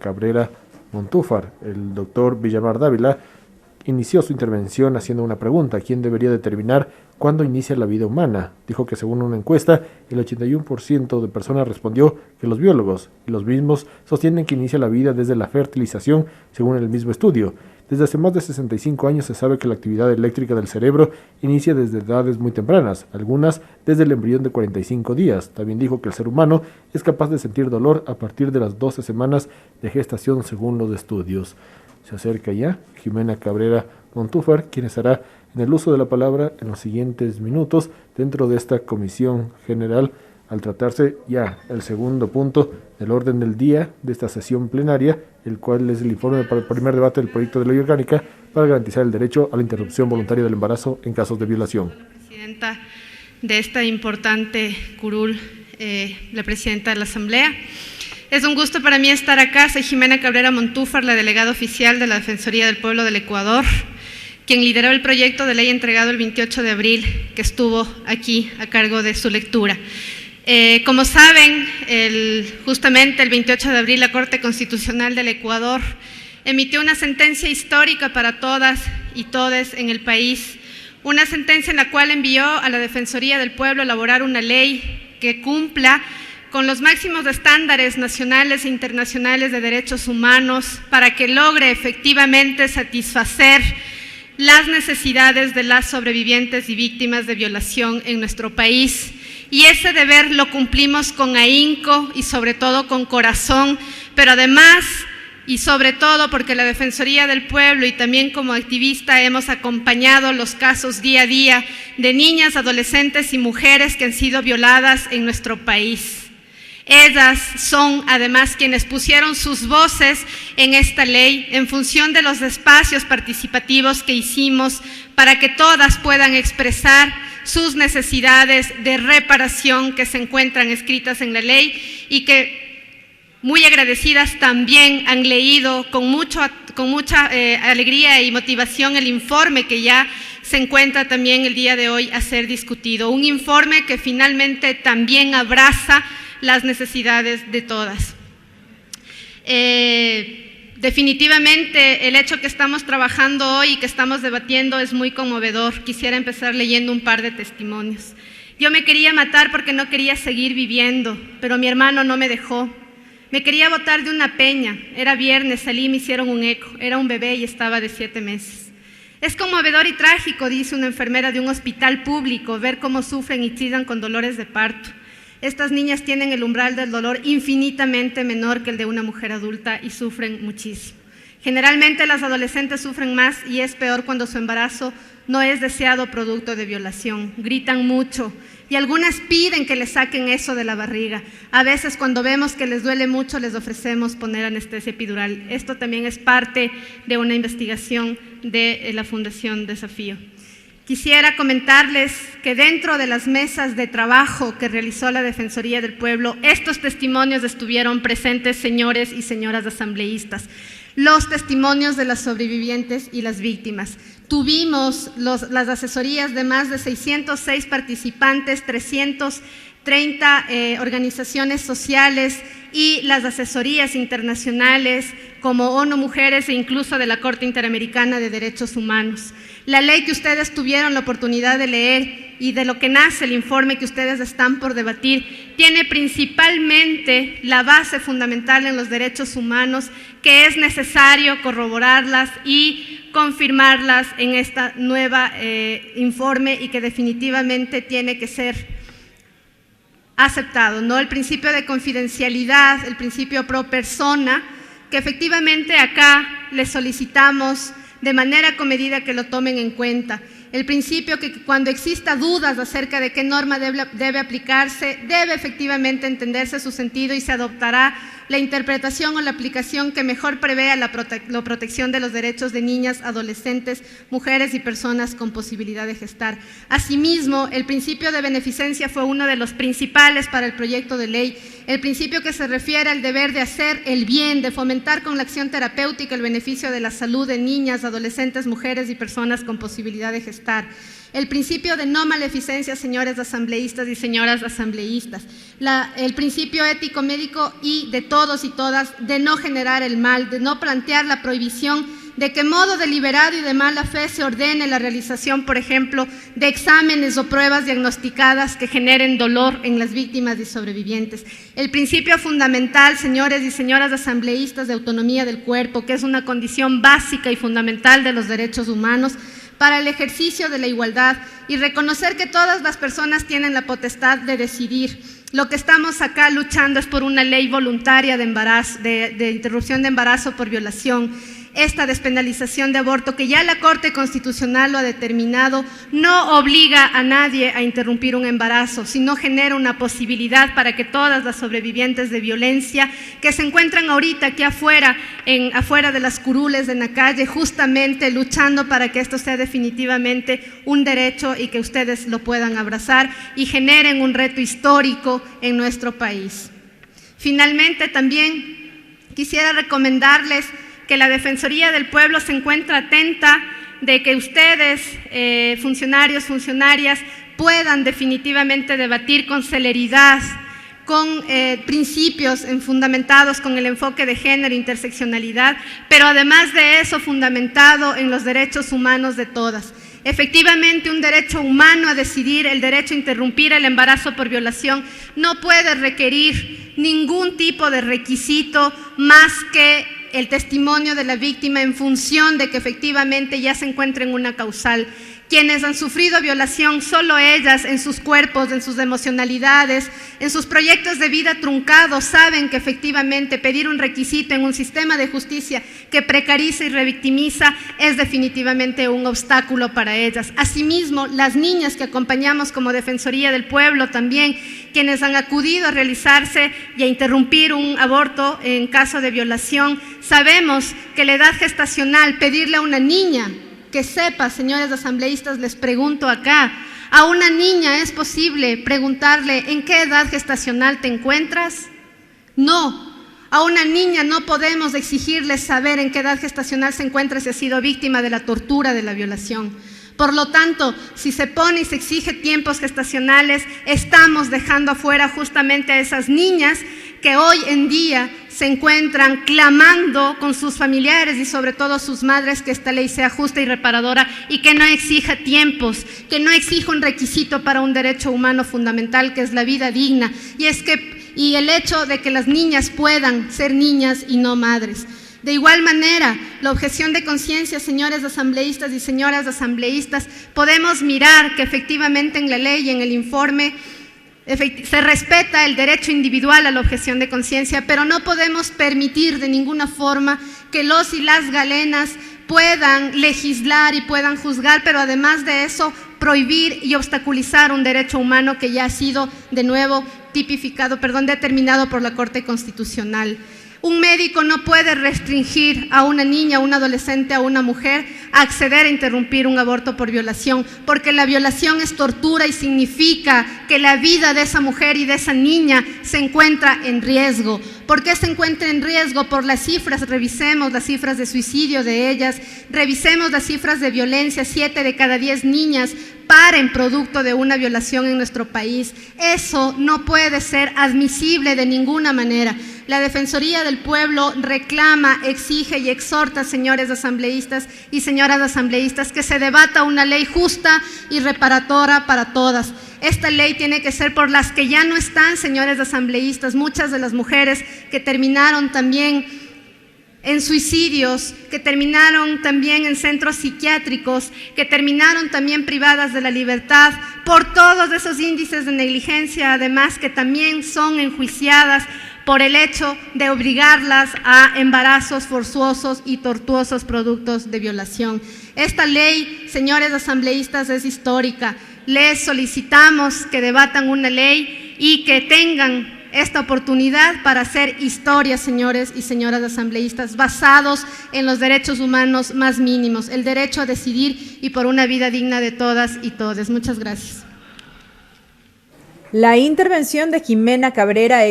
Cabrera Montúfar. El doctor Villamar Dávila inició su intervención haciendo una pregunta: ¿quién debería determinar cuándo inicia la vida humana? Dijo que según una encuesta, el 81% de personas respondió que los biólogos, y los mismos sostienen que inicia la vida desde la fertilización, según el mismo estudio. Desde hace más de 65 años se sabe que la actividad eléctrica del cerebro inicia desde edades muy tempranas, algunas desde el embrión de 45 días. También dijo que el ser humano es capaz de sentir dolor a partir de las 12 semanas de gestación, según los estudios. Se acerca ya Jimena Cabrera Montúfar, quien estará en el uso de la palabra en los siguientes minutos dentro de esta comisión general, al tratarse ya el segundo punto del orden del día de esta sesión plenaria, el cual es el informe para el primer debate del proyecto de ley orgánica para garantizar el derecho a la interrupción voluntaria del embarazo en casos de violación. Presidenta de esta importante curul, la presidenta de la Asamblea. Es un gusto para mí estar acá. Soy Jimena Cabrera Montúfar, la delegada oficial de la Defensoría del Pueblo del Ecuador, quien lideró el proyecto de ley entregado el 28 de abril, que estuvo aquí a cargo de su lectura. Como saben, justamente el 28 de abril la Corte Constitucional del Ecuador emitió una sentencia histórica para todas y todes en el país, una sentencia en la cual envió a la Defensoría del Pueblo a elaborar una ley que cumpla con los máximos estándares nacionales e internacionales de derechos humanos para que logre efectivamente satisfacer las necesidades de las sobrevivientes y víctimas de violación en nuestro país. Y ese deber lo cumplimos con ahínco y sobre todo con corazón, pero además y sobre todo porque la Defensoría del Pueblo y también como activista hemos acompañado los casos día a día de niñas, adolescentes y mujeres que han sido violadas en nuestro país. Ellas son además quienes pusieron sus voces en esta ley en función de los espacios participativos que hicimos para que todas puedan expresar sus necesidades de reparación que se encuentran escritas en la ley y que muy agradecidas también han leído con mucha alegría y motivación el informe que ya se encuentra también el día de hoy a ser discutido. Un informe que finalmente también abraza las necesidades de todas. Definitivamente el hecho que estamos trabajando hoy y que estamos debatiendo es muy conmovedor. Quisiera empezar leyendo un par de testimonios. Yo me quería matar porque no quería seguir viviendo, pero mi hermano no me dejó. Me quería botar de una peña, era viernes, salí y me hicieron un eco, era un bebé y estaba de 7 meses. Es conmovedor y trágico, dice una enfermera de un hospital público, ver cómo sufren y chillan con dolores de parto. Estas niñas tienen el umbral del dolor infinitamente menor que el de una mujer adulta y sufren muchísimo. Generalmente las adolescentes sufren más y es peor cuando su embarazo no es deseado producto de violación. Gritan mucho y algunas piden que les saquen eso de la barriga. A veces cuando vemos que les duele mucho les ofrecemos poner anestesia epidural. Esto también es parte de una investigación de la Fundación Desafío. Quisiera comentarles que dentro de las mesas de trabajo que realizó la Defensoría del Pueblo, estos testimonios estuvieron presentes, señores y señoras asambleístas, los testimonios de las sobrevivientes y las víctimas. Tuvimos las asesorías de más de 606 participantes, 330 organizaciones sociales y las asesorías internacionales como ONU Mujeres e incluso de la Corte Interamericana de Derechos Humanos. La ley que ustedes tuvieron la oportunidad de leer y de lo que nace el informe que ustedes están por debatir, tiene principalmente la base fundamental en los derechos humanos, que es necesario corroborarlas y confirmarlas en esta nueva informe y que definitivamente tiene que ser aceptado, ¿no? El principio de confidencialidad, el principio pro persona, que efectivamente acá les solicitamos de manera comedida que lo tomen en cuenta. El principio que cuando exista dudas acerca de qué norma debe aplicarse, debe efectivamente entenderse su sentido y se adoptará la interpretación o la aplicación que mejor prevea la protección de los derechos de niñas, adolescentes, mujeres y personas con posibilidad de gestar. Asimismo, el principio de beneficencia fue uno de los principales para el proyecto de ley, el principio que se refiere al deber de hacer el bien, de fomentar con la acción terapéutica el beneficio de la salud de niñas, adolescentes, mujeres y personas con posibilidad de gestar. El principio de no maleficencia, señores asambleístas y señoras asambleístas. El principio ético médico y de todos y todas de no generar el mal, de no plantear la prohibición de que modo deliberado y de mala fe se ordene la realización, por ejemplo, de exámenes o pruebas diagnosticadas que generen dolor en las víctimas y sobrevivientes. El principio fundamental, señores y señoras asambleístas, de autonomía del cuerpo, que es una condición básica y fundamental de los derechos humanos para el ejercicio de la igualdad y reconocer que todas las personas tienen la potestad de decidir. Lo que estamos acá luchando es por una ley voluntaria de embarazo, de interrupción de embarazo por violación. Esta despenalización de aborto, que ya la Corte Constitucional lo ha determinado, no obliga a nadie a interrumpir un embarazo, sino genera una posibilidad para que todas las sobrevivientes de violencia que se encuentran ahorita aquí afuera, afuera de las curules de la calle, justamente luchando para que esto sea definitivamente un derecho y que ustedes lo puedan abrazar y generen un reto histórico en nuestro país. Finalmente, también quisiera recomendarles que la Defensoría del Pueblo se encuentra atenta de que ustedes, funcionarios, funcionarias, puedan definitivamente debatir con celeridad, con principios fundamentados con el enfoque de género e interseccionalidad, pero además de eso fundamentado en los derechos humanos de todas. Efectivamente, un derecho humano a decidir, el derecho a interrumpir el embarazo por violación, no puede requerir ningún tipo de requisito más que el testimonio de la víctima en función de que efectivamente ya se encuentra en una causal. Quienes han sufrido violación, solo ellas en sus cuerpos, en sus emocionalidades, en sus proyectos de vida truncados, saben que efectivamente pedir un requisito en un sistema de justicia que precariza y revictimiza es definitivamente un obstáculo para ellas. Asimismo, las niñas que acompañamos como Defensoría del Pueblo también, quienes han acudido a realizarse y a interrumpir un aborto en caso de violación, sabemos que la edad gestacional, pedirle a una niña que sepa, señores asambleístas, les pregunto acá, ¿a una niña es posible preguntarle en qué edad gestacional te encuentras? No, a una niña no podemos exigirle saber en qué edad gestacional se encuentra si ha sido víctima de la tortura, de la violación. Por lo tanto, si se pone y se exige tiempos gestacionales, estamos dejando afuera justamente a esas niñas que hoy en día se encuentran clamando con sus familiares y sobre todo sus madres que esta ley sea justa y reparadora y que no exija tiempos, que no exija un requisito para un derecho humano fundamental que es la vida digna y el hecho de que las niñas puedan ser niñas y no madres. De igual manera, la objeción de conciencia, señores asambleístas y señoras asambleístas, podemos mirar que efectivamente en la ley y en el informe se respeta el derecho individual a la objeción de conciencia, pero no podemos permitir de ninguna forma que los y las galenas puedan legislar y puedan juzgar, pero además de eso prohibir y obstaculizar un derecho humano que ya ha sido de nuevo determinado por la Corte Constitucional. Un médico no puede restringir a una niña, a un adolescente, a una mujer a acceder a interrumpir un aborto por violación, porque la violación es tortura y significa que la vida de esa mujer y de esa niña se encuentra en riesgo. ¿Por qué se encuentra en riesgo? Por las cifras, revisemos las cifras de suicidio de ellas, revisemos las cifras de violencia, 7 de cada 10 niñas paren producto de una violación en nuestro país. Eso no puede ser admisible de ninguna manera. La Defensoría del Pueblo reclama, exige y exhorta, señores asambleístas y señoras asambleístas, que se debata una ley justa y reparadora para todas. Esta ley tiene que ser por las que ya no están, señores asambleístas, muchas de las mujeres que terminaron también en suicidios, que terminaron también en centros psiquiátricos, que terminaron también privadas de la libertad, por todos esos índices de negligencia, además que también son enjuiciadas por el hecho de obligarlas a embarazos forzosos y tortuosos productos de violación. Esta ley, señores asambleístas, es histórica. Les solicitamos que debatan una ley y que tengan esta oportunidad para hacer historia, señores y señoras asambleístas, basados en los derechos humanos más mínimos, el derecho a decidir y por una vida digna de todas y todos. Muchas gracias. La intervención de Jimena Cabrera,